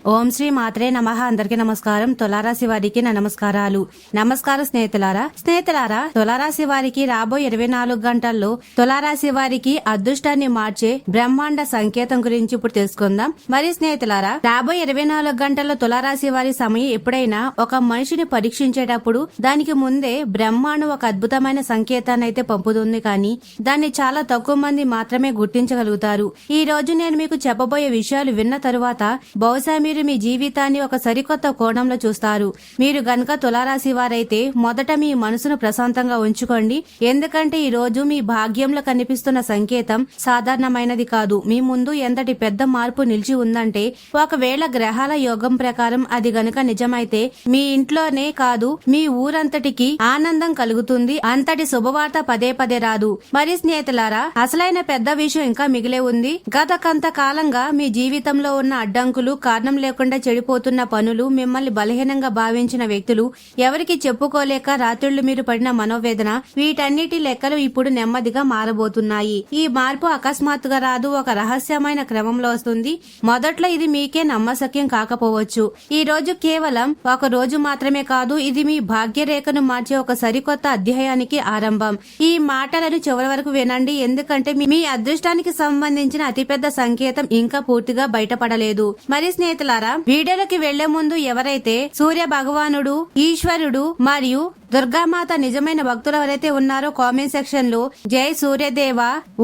ఓం శ్రీ మాత్రే నమః. అందరికీ నమస్కారం. తులారాశి వారికి నా నమస్కారాలు. నమస్కారం స్నేహితులారా, తులారాశి వారికి రాబోయే 24 గంటల్లో తులారాశి వారికి అదృష్టాన్ని మార్చే బ్రహ్మాండ సంకేతం గురించి ఇప్పుడు తెలుసుకుందాం. మరి స్నేహితులారా, రాబోయే 24 గంటల్లో తులారాశి వారి సమయం ఎప్పుడైనా ఒక మనిషిని పరీక్షించేటప్పుడు దానికి ముందే బ్రహ్మాండం ఒక అద్భుతమైన సంకేతాన్ని అయితే పంపుతుంది, కానీ దాన్ని చాలా తక్కువ మంది మాత్రమే గుర్తించగలుగుతారు. ఈ రోజు నేను మీకు చెప్పబోయే విషయాలు విన్న తరువాత బహుశా మీరు మీ జీవితాన్ని ఒక సరికొత్త కోణంలో చూస్తారు. మీరు గనక తులారాశి వారైతే మొదట మీ మనసును ప్రశాంతంగా ఉంచుకోండి. ఎందుకంటే ఈ రోజు మీ భాగ్యంలో కనిపిస్తున్న సంకేతం సాధారణమైనది కాదు. మీ ముందు ఎంతటి పెద్ద మార్పు నిలిచి ఉందంటే, ఒకవేళ గ్రహాల యోగం ప్రకారం అది గనక నిజమైతే మీ ఇంట్లోనే కాదు మీ ఊరంతటికి ఆనందం కలుగుతుంది. అంతటి శుభవార్త పదే పదే రాదు. మరి స్నేహితులారా, అసలైన పెద్ద విషయం ఇంకా మిగిలే ఉంది. గత కొంతకాలంగా మీ జీవితంలో ఉన్న అడ్డంకులు, కారణం లేకుండా చెడిపోతున్న పనులు, మిమ్మల్ని బలహీనంగా భావించిన వ్యక్తులు, ఎవరికి చెప్పుకోలేక రాత్రుళ్లు మీరు పడిన మనోవేదన, వీటన్నిటి లెక్కలు ఇప్పుడు నెమ్మదిగా మారబోతున్నాయి. ఈ మార్పు అకస్మాత్తుగా రాదు, ఒక రహస్యమైన క్రమంలో వస్తుంది. మొదట్లో ఇది మీకే నమ్మశక్యం కాకపోవచ్చు. ఈ రోజు కేవలం ఒక రోజు మాత్రమే కాదు, ఇది మీ భాగ్యరేఖను మార్చే ఒక సరికొత్త అధ్యాయానికి ఆరంభం. ఈ మాటలను చివరి వరకు వినండి, ఎందుకంటే మీ అదృష్టానికి సంబంధించిన అతిపెద్ద సంకేతం ఇంకా పూర్తిగా బయటపడలేదు. మరి స్నేహితులారా, వీడియోలోకి వెళ్లే ముందు ఎవరైతే సూర్య భగవానుడు, ఈశ్వరుడు మరియు దుర్గామాత నిజమైన భక్తులు ఎవరైతే ఉన్నారో కామెంట్ సెక్షన్ లో జై సూర్యదేవ,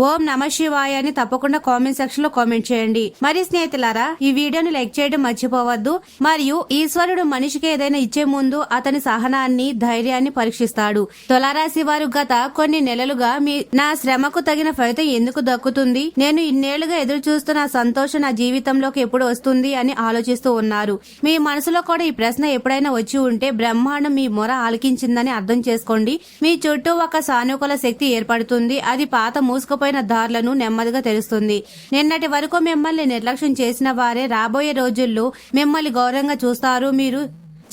ఓం నమ శివాయ అని తప్పకుండా కామెంట్ సెక్షన్ లో కామెంట్ చేయండి. మరి స్నేహితులారా, ఈ వీడియోని లైక్ చేయడం మర్చిపోవద్దు. మరియు ఈశ్వరుడు మనిషికి ఏదైనా ఇచ్చే ముందు అతని సహనాన్ని, ధైర్యాన్ని పరీక్షిస్తాడు. తులారాశి వారు గత కొన్ని నెలలుగా నా శ్రమకు తగిన ఫలితం ఎందుకు దక్కుతుంది, నేను ఇన్నేళ్లుగా ఎదురు చూస్తున్న సంతోషం నా జీవితంలోకి ఎప్పుడు వస్తుంది అని ఆలోచిస్తూ ఉన్నారు. మీ మనసులో కూడా ఈ ప్రశ్న ఎప్పుడైనా వచ్చి ఉంటే బ్రహ్మాండం మీ మొర ఆలకించింది అర్థం చేసుకోండి. మీ చుట్టూ ఒక సానుకూల శక్తి ఏర్పడుతుంది. అది పాత మూసుకుపోయిన దారులను నెమ్మదిగా తెలుస్తుంది. నిన్నటి వరకు మిమ్మల్ని నిర్లక్ష్యం చేసిన వారే రాబోయే రోజుల్లో మిమ్మల్ని గౌరవంగా చూస్తారు. మీరు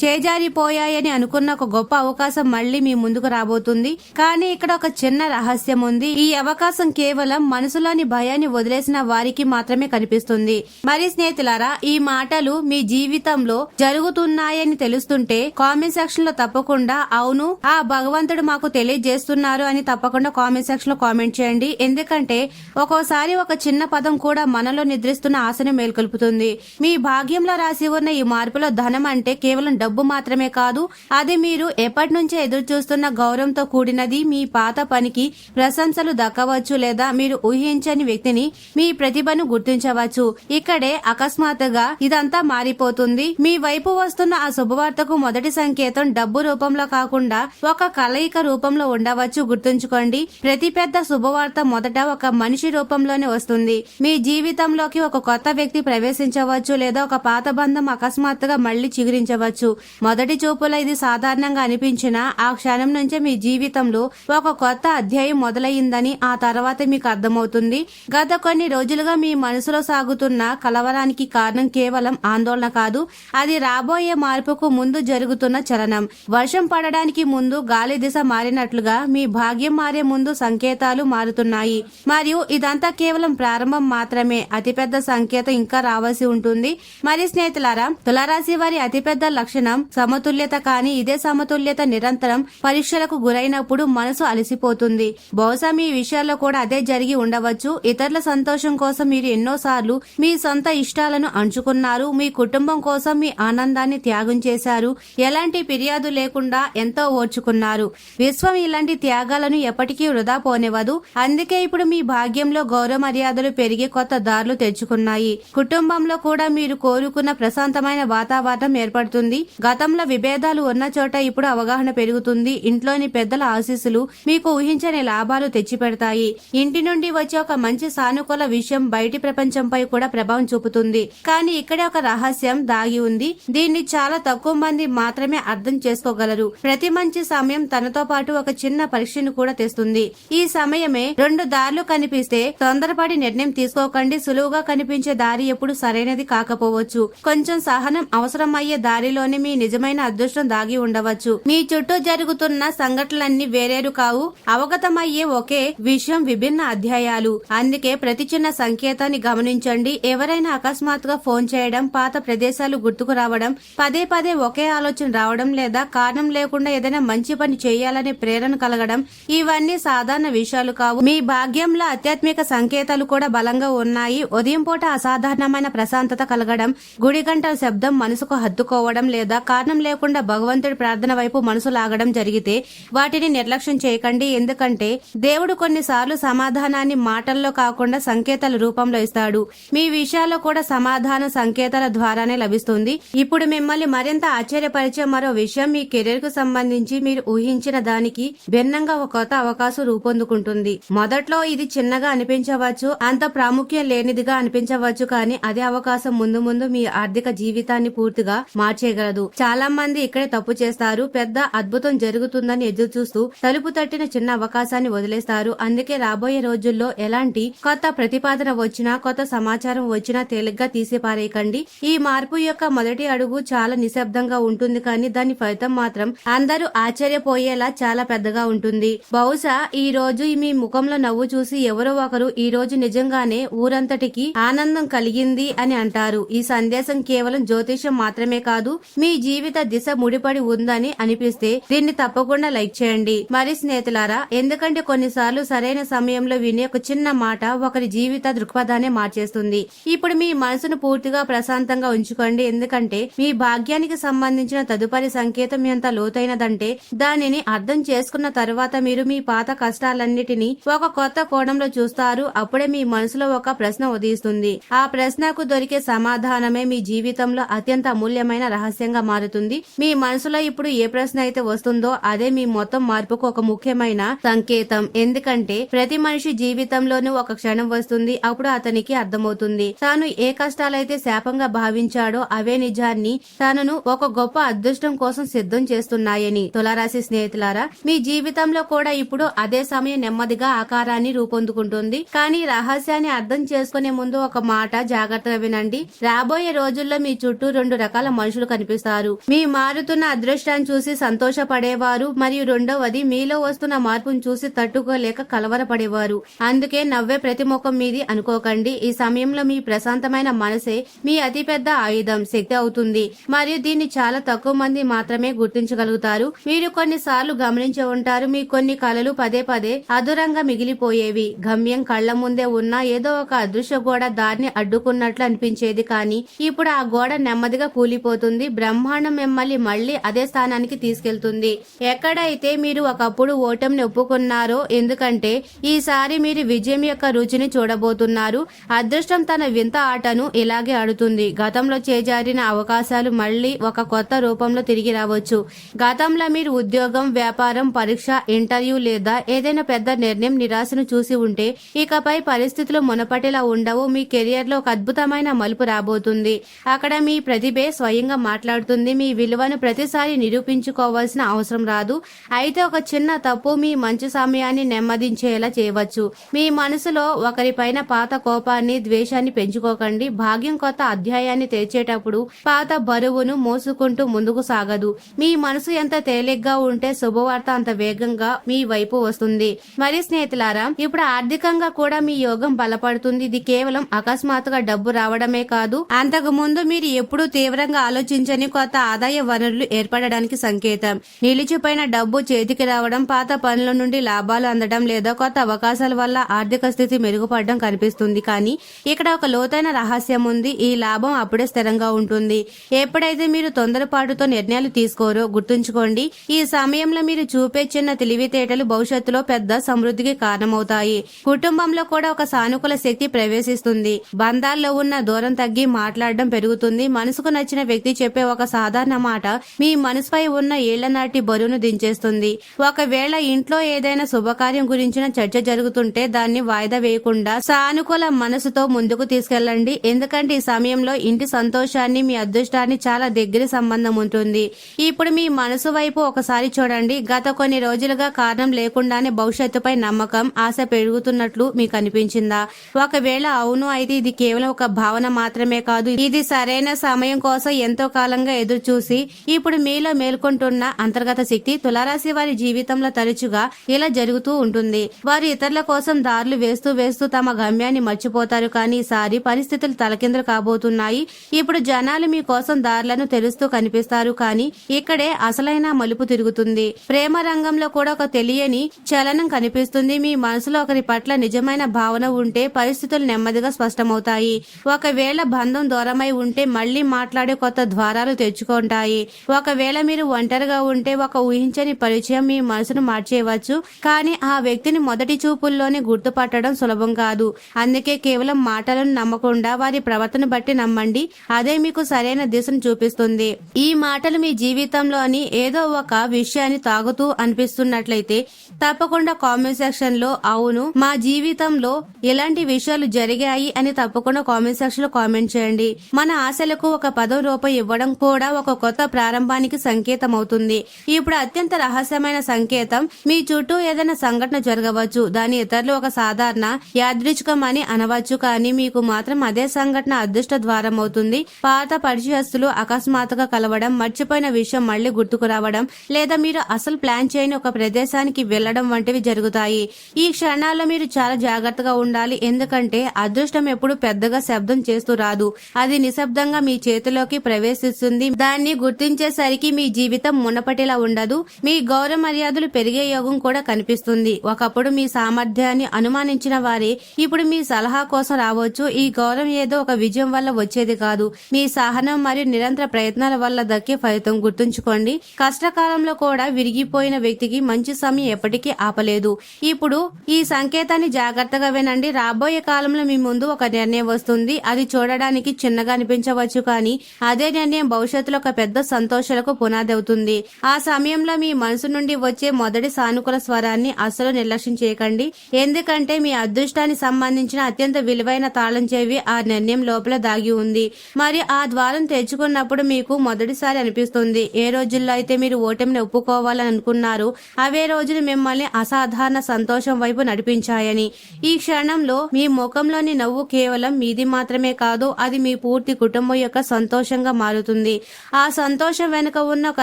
చేజారిపోయాయని అనుకున్న ఒక గొప్ప అవకాశం మళ్లీ మీ ముందుకు రాబోతుంది. కానీ ఇక్కడ ఒక చిన్న రహస్యం ఉంది. ఈ అవకాశం కేవలం మనసులోని భయాన్ని వదిలేసిన వారికి మాత్రమే కనిపిస్తుంది. మరి స్నేహితులారా, ఈ మాటలు మీ జీవితంలో జరుగుతున్నాయని తెలుస్తుంటే కామెంట్ సెక్షన్ లో తప్పకుండా అవును, ఆ భగవంతుడు మాకు తెలియజేస్తున్నారు అని తప్పకుండా కామెంట్ సెక్షన్ లో కామెంట్ చేయండి. ఎందుకంటే ఒక్కోసారి ఒక చిన్న పదం కూడా మనలో నిద్రిస్తున్న ఆశను మేల్కొల్పుతుంది. మీ భాగ్యంలో రాసి ఉన్న ఈ మార్పులో ధనం అంటే కేవలం డబ్బు మాత్రమే కాదు, అది మీరు ఎప్పటి నుంచే ఎదురు చూస్తున్న గౌరవంతో కూడినది. మీ పాత పనికి ప్రశంసలు దక్కవచ్చు, లేదా మీరు ఊహించని వ్యక్తిని, మీ ప్రతిభను గుర్తించవచ్చు. ఇక్కడే అకస్మాత్తుగా ఇదంతా మారిపోతుంది. మీ వైపు వస్తున్న ఆ శుభవార్తకు మొదటి సంకేతం డబ్బు రూపంలో కాకుండా ఒక కలయిక రూపంలో ఉండవచ్చు. గుర్తుంచుకోండి, ప్రతి పెద్ద శుభవార్త మొదట ఒక మనిషి రూపంలోనే వస్తుంది. మీ జీవితంలోకి ఒక కొత్త వ్యక్తి ప్రవేశించవచ్చు, లేదా ఒక పాత బంధం అకస్మాత్తుగా మళ్లీ చిగురించవచ్చు. మొదటి చూపులో ఇది సాధారణంగా అనిపించినా ఆ క్షణం నుంచే మీ జీవితంలో ఒక కొత్త అధ్యాయం మొదలయ్యిందని ఆ తర్వాత మీకు అర్థమవుతుంది. గత కొన్ని రోజులుగా మీ మనసులో సాగుతున్న కలవరానికి కారణం కేవలం ఆందోళన కాదు, అది రాబోయే మార్పుకు ముందు జరుగుతున్న చలనం. వర్షం పడడానికి ముందు గాలి దిశ మారినట్లుగా మీ భాగ్యం మారే ముందు సంకేతాలు మారుతున్నాయి. మరియు ఇదంతా కేవలం ప్రారంభం మాత్రమే. అతిపెద్ద సంకేతం ఇంకా రావాల్సి ఉంటుంది. మరి స్నేహితులారా, తులారాశి వారి అతిపెద్ద లక్షణం సమతుల్యత. కానీ ఇదే సమతుల్యత నిరంతరం పరీక్షలకు గురైనప్పుడు మనసు అలసిపోతుంది. బహుశా మీ విషయాల్లో కూడా అదే జరిగి ఉండవచ్చు. ఇతరుల సంతోషం కోసం మీరు ఎన్నోసార్లు మీ సొంత ఇష్టాలను అంచుకున్నారు. మీ కుటుంబం కోసం మీ ఆనందాన్ని త్యాగం చేశారు. ఎలాంటి ఫిర్యాదు లేకుండా ఎంతో ఓర్చుకున్నారు. విశ్వం ఇలాంటి త్యాగాలను ఎప్పటికీ వృధా పోనివ్వదు. అందుకే ఇప్పుడు మీ భాగ్యంలో గౌరవ మర్యాదలు పెరిగి కొత్త దారులు తెచ్చుకున్నాయి. కుటుంబంలో కూడా మీరు కోరుకున్న ప్రశాంతమైన వాతావరణం ఏర్పడుతుంది. గతంలో విభేదాలు ఉన్న చోట ఇప్పుడు అవగాహన పెరుగుతుంది. ఇంట్లోని పెద్దల ఆశీస్సులు మీకు ఊహించని లాభాలు తెచ్చిపెడతాయి. ఇంటి నుండి వచ్చే ఒక మంచి సానుకూల విషయం బయటి ప్రపంచంపై కూడా ప్రభావం చూపుతుంది. కానీ ఇక్కడే ఒక రహస్యం దాగి ఉంది. దీన్ని చాలా తక్కువ మంది మాత్రమే అర్థం చేసుకోగలరు. ప్రతి మంచి సమయం తనతో పాటు ఒక చిన్న పరీక్షను కూడా తెస్తుంది. ఈ సమయమే రెండు దారులు కనిపిస్తే తొందరపడి నిర్ణయం తీసుకోకండి. సులువుగా కనిపించే దారి ఎప్పుడు సరైనది కాకపోవచ్చు. కొంచెం సహనం అవసరమయ్యే దారిలోనే మీ నిజమైన అదృష్టం దాగి ఉండవచ్చు. మీ చుట్టూ జరుగుతున్న సంఘటనలన్నీ వేరేరు కావు, అవగతమయ్యే ఒకే విషయం విభిన్న అధ్యాయాలు. అందుకే ప్రతి చిన్న సంకేతాన్ని గమనించండి. ఎవరైనా అకస్మాత్తుగా ఫోన్ చేయడం, పాత ప్రదేశాలు గుర్తుకు రావడం, పదే పదే ఒకే ఆలోచన రావడం, లేదా కారణం లేకుండా ఏదైనా మంచి పని చేయాలనే ప్రేరణ కలగడం, ఇవన్నీ సాధారణ విషయాలు కావు. మీ భాగ్యంలో ఆధ్యాత్మిక సంకేతాలు కూడా బలంగా ఉన్నాయి. ఉదయం పూట అసాధారణమైన ప్రశాంతత కలగడం, గుడి గంటల శబ్దం మనసుకు హత్తుకోవడం, లేదా కారణం లేకుండా భగవంతుడి ప్రార్థన వైపు మనసు లాగడం జరిగితే వాటిని నిర్లక్ష్యం చేయకండి. ఎందుకంటే దేవుడు కొన్నిసార్లు సమాధానాన్ని మాటల్లో కాకుండా సంకేతాల రూపంలో ఇస్తాడు. మీ విషయాల్లో కూడా సమాధాన సంకేతాల ద్వారానే లభిస్తుంది. ఇప్పుడు మిమ్మల్ని మరింత ఆశ్చర్యపరిచే మరో విషయం, మీ కెరీర్ కు సంబంధించి మీరు ఊహించిన దానికి భిన్నంగా ఒక కొత్త అవకాశం రూపొందుకుంటుంది. మొదట్లో ఇది చిన్నగా అనిపించవచ్చు, అంత ప్రాముఖ్యం లేనిదిగా అనిపించవచ్చు, కానీ అదే అవకాశం ముందు ముందు మీ ఆర్థిక జీవితాన్ని పూర్తిగా మార్చేయగలదు. చాలా మంది ఇక్కడే తప్పు చేస్తారు. పెద్ద అద్భుతం జరుగుతుందని ఎదురు చూస్తూ తలుపు తట్టిన చిన్న అవకాశాన్ని వదిలేస్తారు. అందుకే రాబోయే రోజుల్లో ఎలాంటి కొత్త ప్రతిపాదన వచ్చినా, కొత్త సమాచారం వచ్చినా తేలిగ్గా తీసిపారేయకండి. ఈ మార్పు యొక్క మొదటి అడుగు చాలా నిశ్శబ్దంగా ఉంటుంది, కానీ దాని ఫలితం మాత్రం అందరూ ఆశ్చర్యపోయేలా చాలా పెద్దగా ఉంటుంది. బహుశా ఈ రోజు మీ ముఖంలో నవ్వు చూసి ఎవరో ఒకరు ఈ రోజు నిజంగానే ఊరంతటికి ఆనందం కలిగింది అని అంటారు. ఈ సందేశం కేవలం జ్యోతిషం మాత్రమే కాదు, మీ జీవిత దిశ ముడిపడి ఉందని అనిపిస్తే దీన్ని తప్పకుండా లైక్ చేయండి. మరి స్నేహితులారా, ఎందుకంటే కొన్నిసార్లు సరైన సమయంలో వినే ఒక చిన్న మాట ఒకరి జీవిత దృక్పథాన్ని మార్చేస్తుంది. ఇప్పుడు మీ మనసును పూర్తిగా ప్రశాంతంగా ఉంచుకోండి, ఎందుకంటే మీ భాగ్యానికి సంబంధించిన తదుపరి సంకేతం ఎంత లోతైనదంటే దానిని అర్థం చేసుకున్న తర్వాత మీరు మీ పాత కష్టాలన్నిటినీ ఒక కొత్త కోణంలో చూస్తారు. అప్పుడే మీ మనసులో ఒక ప్రశ్న ఉదయిస్తుంది. ఆ ప్రశ్నకు దొరికే సమాధానమే మీ జీవితంలో అత్యంత అమూల్యమైన రహస్యంగా మారుతుంది. మీ మనసులో ఇప్పుడు ఏ ప్రశ్న అయితే వస్తుందో అదే మీ మొత్తం మార్పుకు ఒక ముఖ్యమైన సంకేతం. ఎందుకంటే ప్రతి మనిషి జీవితంలోనూ ఒక క్షణం వస్తుంది, అప్పుడు అతనికి అర్థమవుతుంది తాను ఏ కష్టాలైతే శాపంగా భావించాడో అవే నిజాన్ని తనను ఒక గొప్ప అదృష్టం కోసం సిద్ధం చేస్తున్నాయని. తులారాశి స్నేహితులారా, మీ జీవితంలో కూడా ఇప్పుడు అదే సమయం నెమ్మదిగా ఆకారాన్ని రూపొందుకుంటుంది. కానీ రహస్యాన్ని అర్థం చేసుకునే ముందు ఒక మాట జాగ్రత్తగా వినండి. రాబోయే రోజుల్లో మీ చుట్టూ రెండు రకాల మనుషులు కనిపిస్తారు. మీ మారుతున్న అదృష్టాన్ని చూసి సంతోషపడేవారు, మరియు రెండవది మీలో వస్తున్న మార్పును చూసి తట్టుకోలేక కలవరపడేవారు. అందుకే నవ్వే ప్రతి ముఖం మీది అనుకోకండి. ఈ సమయంలో మీ ప్రశాంతమైన మనసే మీ అతిపెద్ద ఆయుధం, శక్తి అవుతుంది. మరియు దీన్ని చాలా తక్కువ మంది మాత్రమే గుర్తించగలుగుతారు. మీరు కొన్నిసార్లు గమనించి ఉంటారు, మీ కొన్ని కలలు పదే పదే అధురంగా మిగిలిపోయేవి. గమ్యం కళ్ల ముందే ఉన్నా ఏదో ఒక అదృశ్య గోడ దారిని అడ్డుకున్నట్లు అనిపించేది, కానీ ఇప్పుడు ఆ గోడ నెమ్మదిగా కూలిపోతుంది. బ్రహ్మాండం మిమ్మల్ని మళ్లీ అదే స్థానానికి తీసుకెళ్తుంది ఎక్కడైతే మీరు ఒకప్పుడు ఓటమిని ఒప్పుకున్నారో. ఎందుకంటే ఈసారి మీరు విజయం యొక్క రుచిని చూడబోతున్నారు. అదృష్టం తన వింత ఆటను ఇలాగే ఆడుతుంది. గతంలో చేజారిన అవకాశాలు మళ్లీ ఒక కొత్త రూపంలో తిరిగి రావచ్చు. గతంలో మీరు ఉద్యోగం, వ్యాపారం, పరీక్ష, ఇంటర్వ్యూ లేదా ఏదైనా పెద్ద నిర్ణయం నిరాశను చూసి ఉంటే ఇకపై పరిస్థితులు మునపటిలా ఉండవు. మీ కెరియర్ లో ఒక అద్భుతమైన మలుపు రాబోతుంది. అక్కడ మీ ప్రతిభే స్వయంగా మాట్లాడుతుంది. మీ విలువను ప్రతిసారి నిరూపించుకోవాల్సిన అవసరం రాదు. అయితే ఒక చిన్న తప్పు మీ మంచి సమయాన్ని నెమ్మదించేలా చేయవచ్చు. మీ మనసులో ఒకరిపైన పాత కోపాన్ని, ద్వేషాన్ని పెంచుకోకండి. భాగ్యం కొత్త అధ్యాయాన్ని తెరిచేటప్పుడు పాత బరువును మోసుకుంటూ ముందుకు సాగదు. మీ మనసు ఎంత తేలిగ్గా ఉంటే శుభవార్త అంత వేగంగా మీ వైపు వస్తుంది. మరి స్నేహితులారా, ఇప్పుడు ఆర్థికంగా కూడా మీ యోగం బలపడుతుంది. ఇది కేవలం అకస్మాత్తుగా డబ్బు రావడమే కాదు, అంతకు ముందు మీరు ఎప్పుడూ తీవ్రంగా ఆలోచించని కొత్త ఆదాయ వనరులు ఏర్పడడానికి సంకేతం. నిలిచిపోయిన డబ్బు చేతికి రావడం, పాత పనుల నుండి లాభాలు అందడం లేదా కొత్త అవకాశాల వల్ల ఆర్థిక స్థితి మెరుగుపడడం కనిపిస్తుంది. కానీ ఇక్కడ ఒక లోతైన రహస్యం ఉంది. ఈ లాభం అప్పుడే స్థిరంగా ఉంటుంది ఎప్పుడైతే మీరు తొందరపాటుతో నిర్ణయాలు తీసుకోరో. గుర్తుంచుకోండి, ఈ సమయంలో మీరు చూపే చిన్న తెలివితేటలు భవిష్యత్తులో పెద్ద సమృద్ధికి కారణమవుతాయి. కుటుంబంలో కూడా ఒక సానుకూల శక్తి ప్రవేశిస్తుంది. బంధాల్లో ఉన్న దూరం తగ్గి మాట్లాడడం పెరుగుతుంది. మనసుకు నచ్చిన వ్యక్తి చెప్పే ఒక సాధారణ మాట మీ మనసుపై ఉన్న ఏళ్ల నాటి బరువును దించేస్తుంది. ఒకవేళ ఇంట్లో ఏదైనా శుభకార్యం గురించిన చర్చ జరుగుతుంటే దాన్ని వాయిదా వేయకుండా సానుకూల మనసుతో ముందుకు తీసుకెళ్లండి. ఎందుకంటే ఈ సమయంలో ఇంటి సంతోషాన్ని, మీ అదృష్టాన్ని చాలా దగ్గర సంబంధం ఉంటుంది. ఇప్పుడు మీ మనసు వైపు ఒకసారి చూడండి. గత కొన్ని రోజులుగా కారణం లేకుండానే భవిష్యత్తుపై నమ్మకం, ఆశ పెరుగుతున్నట్లు మీకు అనిపించిందా? ఒకవేళ అవును, అయితే ఇది కేవలం ఒక భావన మాత్రమే కాదు. ఇది సరైన సమయం కోసం ఎంతో కాలంగా ఆశగా ఎదురు చూసి ఇప్పుడు మీలో మేల్కొంటున్న అంతర్గత శక్తి తులారాశి వారి జీవితంలో తరచుగా ఇలా జరుగుతూ ఉంటుంది. వారు ఇతరుల కోసం దారులు వేస్తూ వేస్తూ తమ గమ్యాన్ని మర్చిపోతారు. కానీ ఈసారి పరిస్థితులు తలకిందులు కాబోతున్నాయి. ఇప్పుడు జనాలు మీ కోసం దారులను తెరుస్తూ కనిపిస్తారు. కానీ ఇక్కడే అసలైన మలుపు తిరుగుతుంది. ప్రేమ రంగంలో కూడా ఒక తెలియని చలనం కనిపిస్తుంది. మీ మనసులో ఒకరి పట్ల నిజమైన భావన ఉంటే పరిస్థితులు నెమ్మదిగా స్పష్టమవుతాయి. ఒకవేళ బంధం దూరమై ఉంటే మళ్లీ మాట్లాడే కొత్త ద్వారాలు తెచ్చుకుంటాయి. ఒకవేళ మీరు ఒంటరిగా ఉంటే ఒక ఊహించని పరిచయం మీ మనసును మార్చేయవచ్చు. కానీ ఆ వ్యక్తిని మొదటి చూపుల్లోనే గుర్తుపట్టడం సులభం కాదు. అందుకే కేవలం మాటలను నమ్మకుండా వారి ప్రవర్తన బట్టి నమ్మండి. అదే మీకు సరైన దిశను చూపిస్తుంది. ఈ మాటలు మీ జీవితంలోని ఏదో ఒక విషయాన్ని తాగుతూ అనిపిస్తున్నట్లయితే తప్పకుండా కామెంట్ సెక్షన్ లో అవును మా జీవితంలో ఎలాంటి విషయాలు జరిగాయి అని తప్పకుండా కామెంట్ సెక్షన్ లో కామెంట్ చేయండి. మన ఆశలకు ఒక 10 రూపాయి ఇవ్వడం కూడా ఒక కొత్త ప్రారంభానికి సంకేతం అవుతుంది. ఇప్పుడు అత్యంత రహస్యమైన సంకేతం, మీ చుట్టూ ఏదైనా సంఘటన జరగవచ్చు. దాని ఇతరులు ఒక సాధారణ యాదృచ్ఛికం అని అనవచ్చు. కానీ మీకు మాత్రం అదే సంఘటన అదృష్ట ద్వారం అవుతుంది. పాత పరిచయస్తులు అకస్మాత్తుగా కలవడం, మర్చిపోయిన విషయం మళ్లీ గుర్తుకు రావడం, లేదా మీరు అసలు ప్లాన్ చేయని ఒక ప్రదేశానికి వెళ్లడం వంటివి జరుగుతాయి. ఈ క్షణాల్లో మీరు చాలా జాగ్రత్తగా ఉండాలి. ఎందుకంటే అదృష్టం ఎప్పుడు పెద్దగా శబ్దం చేస్తూ రాదు. అది నిశ్శబ్దంగా మీ చేతిలోకి ప్రవేశిస్తుంది. దాన్ని గుర్తించేసరికి మీ జీవితం మునపటిలా ఉండదు. మీ గౌరవ మర్యాదలు పెరిగే యోగం కూడా కనిపిస్తుంది. ఒకప్పుడు మీ సామర్థ్యాన్ని అనుమానించిన వారే ఇప్పుడు మీ సలహా కోసం రావచ్చు. ఈ గౌరవం ఏదో ఒక విజయం వల్ల వచ్చేది కాదు. మీ సహనం మరియు నిరంతర ప్రయత్నాల వల్ల దక్కే ఫలితం. గుర్తుంచుకోండి, కష్టకాలంలో కూడా విరిగిపోయిన వ్యక్తికి మంచి సమయం ఎప్పటికీ ఆపలేదు. ఇప్పుడు ఈ సంకేతాన్ని జాగ్రత్తగా వినండి. రాబోయే కాలంలో మీ ముందు ఒక నిర్ణయం వస్తుంది. అది చూడడానికి చిన్నగా అనిపించవచ్చు. కానీ అదే నిర్ణయం భవిష్యత్తులో ఒక పెద్ద సంతోషాలకు పునాది అవుతుంది. ఆ సమయంలో మీ మనసు నుండి వచ్చే మొదటి సానుకూల స్వరాన్ని అస్సలు నిర్లక్ష్యం చేయకండి. ఎందుకంటే మీ అదృష్టానికి సంబంధించిన అత్యంత విలువైన తాళం చెవి ఆ నిర్ణయం లోపల దాగి ఉంది. మరి ఆ ద్వారం తెచ్చుకున్నప్పుడు మీకు మొదటిసారి అనిపిస్తుంది, ఏ రోజుల్లో అయితే మీరు ఓటమిని ఒప్పుకోవాలని అనుకున్నారు అవే రోజులు మిమ్మల్ని అసాధారణ సంతోషం వైపు నడిపించాయని. ఈ క్షణంలో మీ ముఖంలోని నవ్వు కేవలం మీది మాత్రమే కాదు, అది మీ పూర్తి కుటుంబం యొక్క సంతోషంగా మారుతుంది. ఆ సంతోషం వెనుక ఉన్న ఒక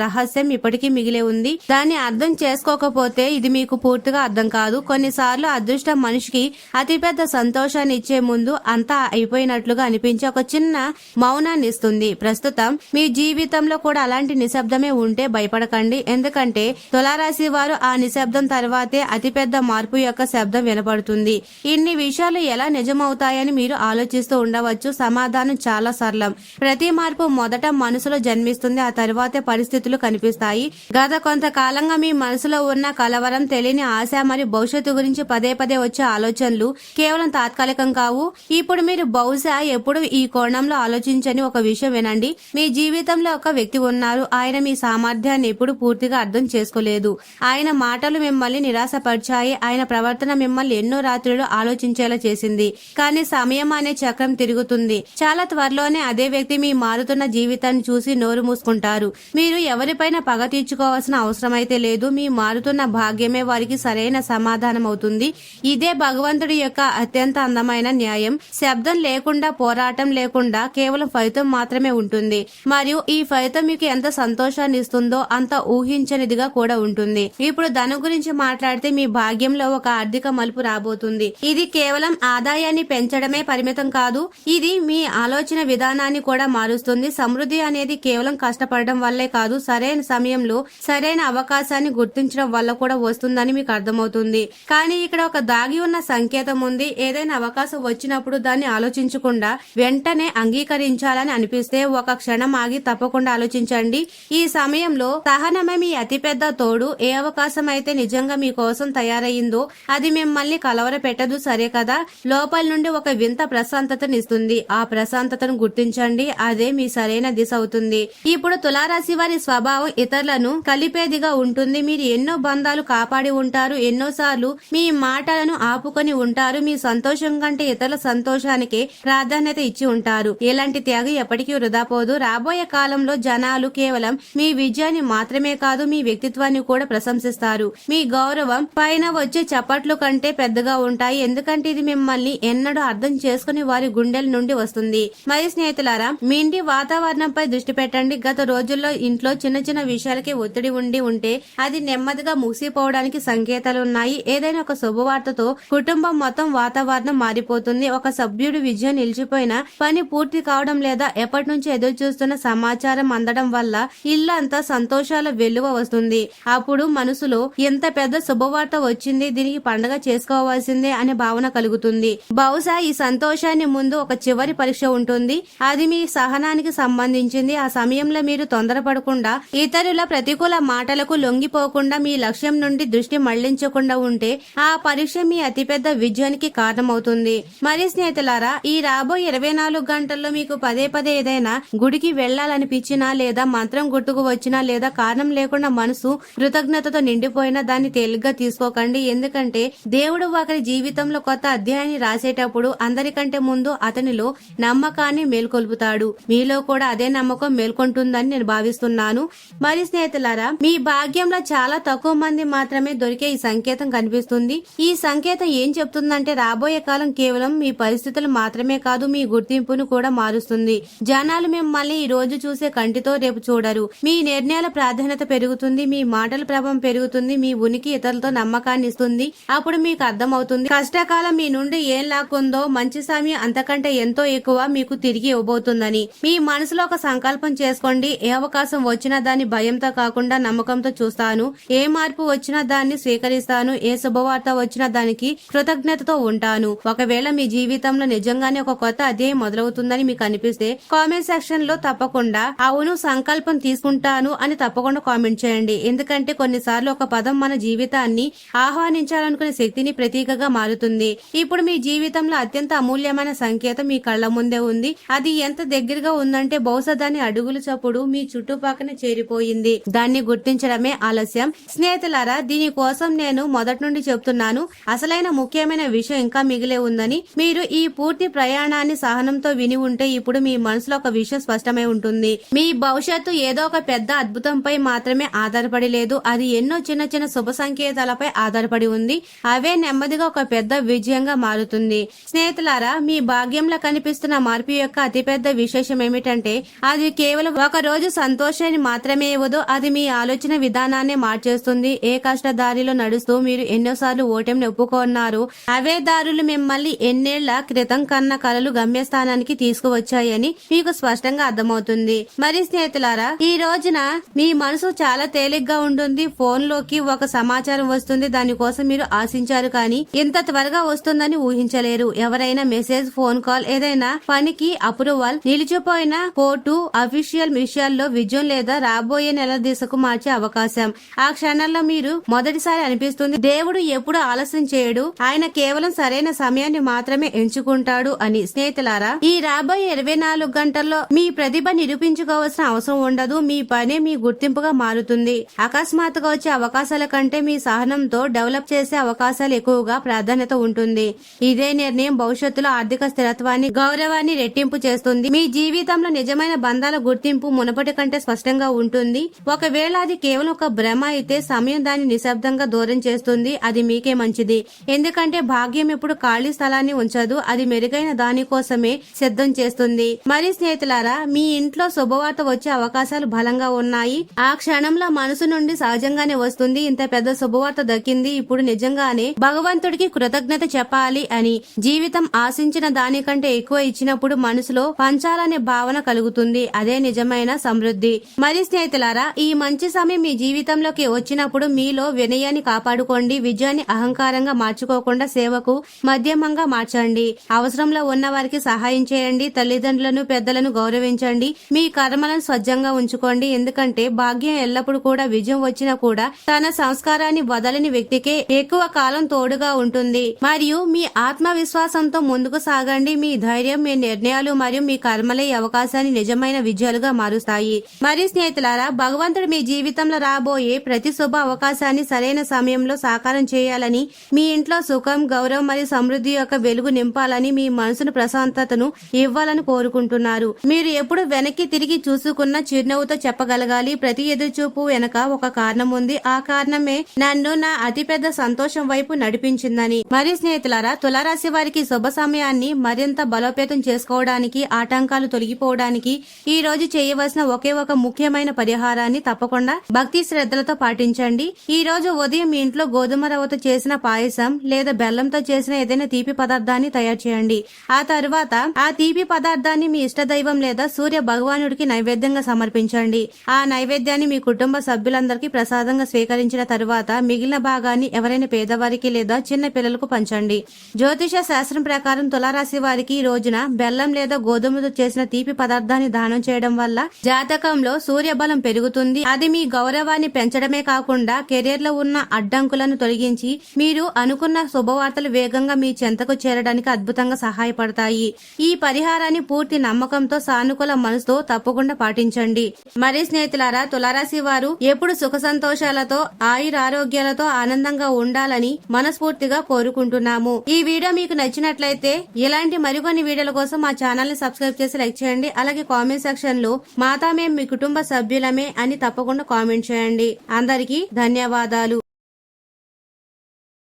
రహస్యం ఇప్పటికీ మిగిలే ఉంది. దాన్ని అర్థం చేసుకోకపోతే ఇది మీకు పూర్తిగా అర్థం కాదు. కొన్నిసార్లు అదృష్టం మనిషికి అతిపెద్ద సంతోషాన్ని ఇచ్చే ముందు అంతా అయిపోయినట్లుగా అనిపించే ఒక చిన్న మౌనాన్ని ఇస్తుంది. ప్రస్తుతం మీ జీవితంలో కూడా అలాంటి నిశ్శబ్దమే ఉంటే భయపడకండి. ఎందుకంటే తులారాశి వారు ఆ నిశ్శబ్దం తర్వాతే అతిపెద్ద మార్పు యొక్క శబ్దం వినపడుతుంది. ఇన్ని విషయాలు ఎలా నిజమవుతాయని మీరు ఆలోచిస్తూ ఉండవచ్చు. సమాధానం చాలా సరళం. ప్రతి మార్పు మొదట మనసులో జన్మిస్తుంది. ఆ తర్వాతే పరిస్థితులు కనిపిస్తాయి. గత కొంతకాలంగా మీ మనసులో ఉన్న కలవరం, తెలియని ఆశ మరియు భవిష్యత్తు గురించి పదే పదే వచ్చే ఆలోచనలు కేవలం తాత్కాలికం కావు. ఇప్పుడు మీరు బహుశా ఎప్పుడు ఈ కోణంలో ఆలోచించని ఒక విషయం వినండి. మీ జీవితంలో ఒక వ్యక్తి ఉన్నారు. ఆయన మీ సామర్థ్యాన్ని ఎప్పుడు పూర్తిగా అర్థం చేసుకోలేదు. ఆయన మాటలు మిమ్మల్ని నిరాశపరిచాయి. ఆయన ప్రవర్తన మిమ్మల్ని ఎన్నో రాత్రులు ఆలోచించేలా చేసింది. కానీ సమయం అనే చక్రం తిరుగుతుంది. చాలా త్వరలోనే అదే వ్యక్తి మీ మారుతున్న జీవితాన్ని చూసి నోరు మూసుకుంటారు. మీరు ఎవరిపైన పగ తీర్చుకోవాల్సిన అవసరం అయితే లేదు. మీ మారుతున్న భాగ్యమే వారికి సరైన సమాధానం అవుతుంది. ఇదే భగవంతుడి యొక్క అత్యంత అందమైన న్యాయం. శబ్దం లేకుండా, పోరాటం లేకుండా కేవలం ఫలితం మాత్రమే ఉంటుంది. మరియు ఈ ఫలితం మీకు ఎంత సంతోషాన్ని ఇస్తుందో అంత ఊహించనిదిగా కూడా ఉంటుంది. ఇప్పుడు ధనం గురించి మాట్లాడితే మీ భాగ్యంలో ఒక ఆర్థిక మలుపు రాబోతుంది. ఇది కేవలం ఆదాయాన్ని పెంచడమే పరిమితం కాదు, ఇది మీ ఆలోచన విధానాన్ని కూడా మారుస్తుంది. సమృద్ధి అనేది కేవలం కష్టపడడం వల్లే కాదు, సరైన సమయంలో సరైన అవకాశాన్ని గుర్తించడం వల్ల కూడా వస్తుందని మీకు అర్థమవుతుంది. కానీ ఇక్కడ ఒక దాగి ఉన్న సంకేతం ఉంది. ఏదైనా అవకాశం వచ్చినప్పుడు దాన్ని ఆలోచించకుండా వెంటనే అంగీకరించాలని అనిపిస్తే ఒక క్షణం ఆగి తప్పకుండా ఆలోచించండి. ఈ సమయంలో సహనమే మీ అతిపెద్ద తోడు. ఏ అవకాశం అయితే నిజంగా మీకోసం తయారయ్యిందో అది మిమ్మల్ని కలవర పెట్టదు, సరే కదా. లోపల నుండి ఒక వింత ప్రశాంతతనిస్తుంది. ఆ ప్రశాంతతను గుర్తించండి. అదే మీ సరైన దిశ అవుతుంది. ఇప్పుడు తులారాశి వారి స్వభావం ఇతరులను కలిపేదిగా ఉంటుంది. మీరు ఎన్నో బంధాలు కాపాడి ఉంటారు. ఎన్నోసార్లు మీ మాటలను ఆపుకొని ఉంటారు. మీ సంతోషం కంటే ఇతరుల సంతోషానికి ప్రాధాన్యత ఇచ్చి ఉంటారు. ఇలాంటి త్యాగం ఎప్పటికీ వృధా పోదు. రాబోయే కాలంలో జనాలు కేవలం మీ విజయాన్ని మాత్రమే కాదు, మీ వ్యక్తిత్వాన్ని కూడా ప్రశంసిస్తారు. మీ గౌరవం పైన వచ్చే చప్పట్లు కంటే పెద్దగా ఉంటాయి. ఎందుకంటే ఇది మిమ్మల్ని ఎన్నడూ అర్థం చేసుకుని వారి గుండెల నుండి వస్తుంది. మరి స్నేహితులారా, మీ ఇంటి వాతావరణంపై దృష్టి పెట్టండి. గత రోజుల్లో ఇంట్లో చిన్న చిన్న విషయాలకి ఒత్తిడి ఉంటే అది నెమ్మదిగా ముగిసిపోవడానికి సంకేతాలు ఉన్నాయి. ఏదైనా ఒక శుభవార్తతో కుటుంబం మొత్తం వాతావరణం మారిపోతుంది. ఒక సభ్యుడి విజయం నిలిచిపోయిన పని పూర్తి కావడం లేదా ఎప్పటి నుంచి ఎదురు చూస్తున్న సమాచారం అందడం వల్ల ఇల్లంతా సంతోషాల వెలువ వస్తుంది. అప్పుడు మనసులో ఎంత పెద్ద శుభవార్త వచ్చింది, దీనికి పండగ చేసుకోవాల్సిందే అనే భావన కలుగుతుంది. బహుశా ఈ సంతోషాన్ని ముందు ఒక చివరి పరీక్ష ఉంటుంది. అది మీ సహనానికి సంబంధించింది. ఆ సమయంలో మీరు తొందరపడకుండా, ఇతరుల ప్రతికూల మాటలకు లొంగిపోకుండా, మీ లక్ష్యం నుండి దృష్టి మళ్లించకుండా ఉంటే ఆ పరీక్ష మీ అతిపెద్ద విజయానికి కారణమవుతుంది. మరి స్నేహితులారా, ఈ రాబోయే 24 గంటల్లో మీకు పదే పదే ఏదైనా గుడికి వెళ్లాలనిపించినా లేదా మంత్రం గుర్తుకు వచ్చినా లేదా కారణం లేకుండా మనసు కృతజ్ఞతతో నిండిపోయినా దాన్ని తేలిగ్గా తీసుకోకండి. ఎందుకంటే దేవుడు ఒకరి జీవితంలో కొత్త అధ్యాయాన్ని రాసేటప్పుడు అందరికంటే ముందు అతనిలో నమ్మకాన్ని మేల్కొల్పుతాడు. మీలో కూడా అదే నమ్మకం మేల్కొంటుందని నేను భావిస్తున్నాను. మరి స్నేహితులారా, మీ భాగ్యంలో చాలా తక్కువ మంది మాత్రమే దొరికే ఈ సంకేతం కనిపిస్తుంది. ఈ సంకేతం ఏం చెప్తుందంటే రాబోయే కాలం కేవలం మీ పరిస్థితులు మాత్రమే కాదు, మీ గుర్తింపును కూడా మారుస్తుంది. జనాలు మిమ్మల్ని ఈ రోజు చూసే కంటితో రేపు చూడరు. మీ నిర్ణయాల ప్రాధాన్యత పెరుగుతుంది, మీ మాటల ప్రభావం పెరుగుతుంది, మీ ఉనికి ఇతరులతో నమ్మకాన్ని ఇస్తుంది. అప్పుడు మీకు అర్థమవుతుంది కష్టకాలం మీ నుండి ఏం లాక్కుందో మంచి సమయం అంతకంటే ఎంతో ఎక్కువ మీకు తిరిగి ఇవ్వబోతుందని. మీ మనసులో ఒక సంకల్పం చేసుకోండి. ఏ అవకాశం వచ్చినా దాన్ని భయంతో కాకుండా నమ్మకంతో చూస్తాను. ఏ మార్పు వచ్చినా దాన్ని స్వీకరిస్తాను. ఏ శుభవార్త వచ్చినా దానికి కృతజ్ఞతతో ఉంటాను. ఒకవేళ మీ జీవితంలో నిజంగానే ఒక కొత్త అధ్యాయం మొదలవుతుందని మీకు అనిపిస్తే కామెంట్ సెక్షన్ లో తప్పకుండా అవును సంకల్పం తీసుకుంటాను అని తప్పకుండా కామెంట్ చేయండి. ఎందుకంటే కొన్నిసార్లు ఒక పదం మన జీవితాన్ని ఆహ్వానించాలనుకునే శక్తిని ప్రతీకగా మారుతుంది. ఇప్పుడు మీ జీవితంలో అత్యంత అమూల్యమైన సంకేతం మీ కళ్ల ముందే ఉంది. అది ఎంత దగ్గరగా ఉందంటే బహుశా దాని అడుగుల చప్పుడు మీ చుట్టుపక్కన చేరిపోయింది. దాన్ని గుర్తించడమే ఆలస్యం. స్నేహితులారా, దీనికోసం నేను మొదటి నుండి చెప్తున్నాను, అసలైన ముఖ్యమైన విషయం ఇంకా మిగిలే ఉందని. మీరు ఈ పూర్తి ప్రయాణాన్ని సహనంతో విని ఉంటే ఇప్పుడు మీ మనసులో ఒక విషయం స్పష్టమై ఉంటుంది. మీ భవిష్యత్తు ఏదో ఒక పెద్ద అద్భుతంపై మాత్రమే ఆధారపడి లేదు. అది ఎన్నో చిన్న చిన్న శుభ సంకేతాలపై ఆధారపడి ఉంది. అవే నెమ్మదిగా ఒక పెద్ద విజయంగా మారుతుంది. స్నేహితులారా, మీ భాగ్యంలో కనిపిస్తున్న మార్పు యొక్క అతిపెద్ద విశేషం ఏమిటంటే అది కేవలం ఒక రోజు సంతోషాన్ని మాత్రమే ఇవ్వదు, అది మీ ఆలోచన విధానాన్ని మార్చేస్తుంది. ఏ కష్ట దారిలో నడుస్తూ మీరు ఎన్నోసార్లు ఓటమిని ఒప్పుకున్నారు, అవే దారులు మిమ్మల్ని ఎన్నేళ్ల క్రితం కన్న కలలు గమ్యస్థానానికి తీసుకువచ్చాయని మీకు స్పష్టంగా అర్థమవుతుంది. మరి స్నేహితులారా, ఈ రోజున మీ మనసు చాలా తేలిగ్గా ఉంటుంది. ఫోన్ లోకి ఒక సమాచారం వస్తుంది, దానికోసం మీరు ఆశించారు కానీ ఇంత త్వరగా వస్తుందని ఊహించలేరు. ఎవరైనా మెసేజ్, ఫోన్ కాల్, ఏదైనా పనికి అప్రూవల్, నిలిచిపోయిన కోర్టు అఫీషియల్ విషయాల్లో విజయం లేదా రాబోయే నెల దిశకు మార్చే అవకాశం. ఆ క్షణంలో మీరు మొదటిసారి అనిపిస్తుంది దేవుడు ఎప్పుడు ఆలస్యం చేయడు, ఆయన కేవలం సరైన సమయాన్ని మాత్రమే ఎంచుకుంటాడు అని. స్నేహితులారా, ఈ రాబోయే 24 గంటల్లో మీ ప్రతిభ నిరూపించుకోవాల్సిన అవసరం ఉండదు. మీ పనే మీ గుర్తింపుగా మారుతుంది. అకస్మాత్తుగా వచ్చే అవకాశాల కంటే మీ సహనంతో డెవలప్ చేసే అవకాశాలు ఎక్కువగా ప్రాధాన్యత ఉంటుంది. ఇదే నిర్ణయం భవిష్యత్తులో ఆర్థిక స్థిరత్వాన్ని, గౌరవాన్ని రెట్టింపు చేస్తుంది. మీ జీవితంలో నిజమైన బంధాల గుర్తింపు మునుపటి కంటే స్పష్టంగా ఉంటుంది. ఒకవేళ అది కేవలం ఒక భ్రమ అయితే సమయం దాన్ని నిశ్శబ్దంగా దూరం చేస్తుంది. అది మీకే మంచిది. ఎందుకంటే భాగ్యం ఎప్పుడు ఖాళీ స్థలాన్ని ఉంచదు, అది మెరుగైన దానికోసమే సిద్ధం చేస్తుంది. మరి స్నేహితులారా, మీ ఇంట్లో శుభవార్త వచ్చే అవకాశాలు బలంగా ఉన్నాయి. ఆ క్షణంలో మనసు నుండి సహజంగానే వస్తుంది, ఇంత పెద్ద శుభవార్త దక్కింది, ఇప్పుడు నిజంగానే భగవంతుడికి కృతజ్ఞత చెప్పాలి అని. జీవితం ఆశించిన దానికంటే ఎక్కువ ఇచ్చినప్పుడు మనసులో పంచాలనే భావన కలుగుతుంది. అదే నిజమైన సమృద్ధి. మరి స్నేహితులారా, ఈ మంచి సమయం మీ జీవితంలోకి వచ్చినప్పుడు మీలో వినయాన్ని కాపాడుకోండి. విజయాన్ని అహంకారంగా మార్చుకోకుండా సేవకు మధ్యమంగా మార్చండి. అవసరంలో ఉన్న వారికి సహాయం చేయండి. తల్లిదండ్రులను, పెద్దలను గౌరవించండి. మీ కర్మలను స్వచ్ఛంగా ఉంచుకోండి. ఎందుకంటే భాగ్యం ఎల్లప్పుడూ కూడా విజయం వచ్చినా కూడా తన సంస్కారాన్ని వదలని వ్యక్తికే ఎక్కువ కాలం తోడుగా ఉంటుంది. మరియు మీ ఆత్మవిశ్వాసంతో ముందుకు సాగండి. మీ ధైర్యం, మీ నిర్ణయాలు మరియు మీ కర్మలే ఈ అవకాశాన్ని నిజమైన విజయాలుగా మారుస్తాయి. మరి స్నేహితులారా, భగవంతుడు మీ జీవితంలో రాబోయే ప్రతి శుభ అవకాశాన్ని సరైన సమయంలో సాకారం చేయాలని, మీ ఇంట్లో సుఖం, గౌరవం మరియు సమృద్ధి యొక్క వెలుగు నింపాలని, మీ మనసును ప్రశాంతతను ఇవ్వాలని కోరుకుంటున్నారు. మీరు ఎప్పుడు వెనక్కి తిరిగి చూసుకున్న చిరునవ్వుతో చెప్పగలగాలి, ప్రతి ఎదురుచూపు వెనక ఒక కారణం ఉంది. ఆ కారణమే నన్ను నా అతిపెద్ద సంతోషం వైపు నడిపించిందని. మరి స్నేహితులారా, తులారాశి వారికి శుభ సమయాన్ని మరింత బలోపేతం చేసుకోవడానికి, ఆటంకాలు తొలగిపోవడానికి ఈ రోజు చేయవలసిన ఒకే ఒక ముఖ్యమైన పరిహారాన్ని తప్పకుండా భక్తి శ్రద్ధలతో పాటించండి. ఈ రోజు ఉదయం మీ ఇంట్లో గోధుమ రవ్వతో చేసిన పాయసం లేదా బెల్లంతో చేసిన ఏదైనా తీపి పదార్థాన్ని తయారు చేయండి. ఆ తరువాత ఆ తీపి పదార్థాన్ని మీ ఇష్టదైవం లేదా సూర్య భగవానుడికి నైవేద్యంగా సమర్పించండి. ఆ నైవేద్యాన్ని మీ కుటుంబ సభ్యులందరికీ ప్రసాదంగా స్వీకరించిన తరువాత మిగిలిన భాగాన్ని ఎవరైనా పేదవారికి లేదా చిన్న పిల్లలకు పంచండి. జ్యోతిష శాస్త్రం ప్రకారం తులారాశి వారికి ఈ రోజున బెల్లం లేదా గోధుమతో చేసిన తీపి పదార్థాన్ని దానం చేయడం వల్ల జాతకంలో సూర్యబలం పెరుగుతుంది. అది మీ గౌరవాన్ని పెంచడమే కాకుండా కెరీర్ లో ఉన్న అడ్డంకులను తొలగించి మీరు అనుకున్న శుభవార్తలు వేగంగా మీ చెంతకు చేరడానికి అద్భుతంగా సహాయపడతాయి. ఈ పరిహారాన్ని పూర్తి నమ్మకంతో సానుకూల మనసుతో తప్పకుండా పాటించండి. మరి స్నేహితులారా, తులారాశి వారు ఎప్పుడు సుఖ సంతోషాలతో ఆయురారోగ్యాలతో ఆనందంగా ఉండాలని మనస్ఫూర్తిగా కోరుకుంటున్నాము. ఈ వీడియో మీకు నచ్చినట్లయితే ఇలాంటి మరికొన్ని వీడియోల కోసం మా ఛానల్ ని సబ్స్క్రైబ్ చేసి లైక్ చేయండి. అలాగే కామెంట్ సెక్షన్ లో మాతా మేము మీ కుటుంబ సభ్యులమే అని తప్పకుండా కామెంట్ చేయండి. అందరికీ ధన్యవాదాలు.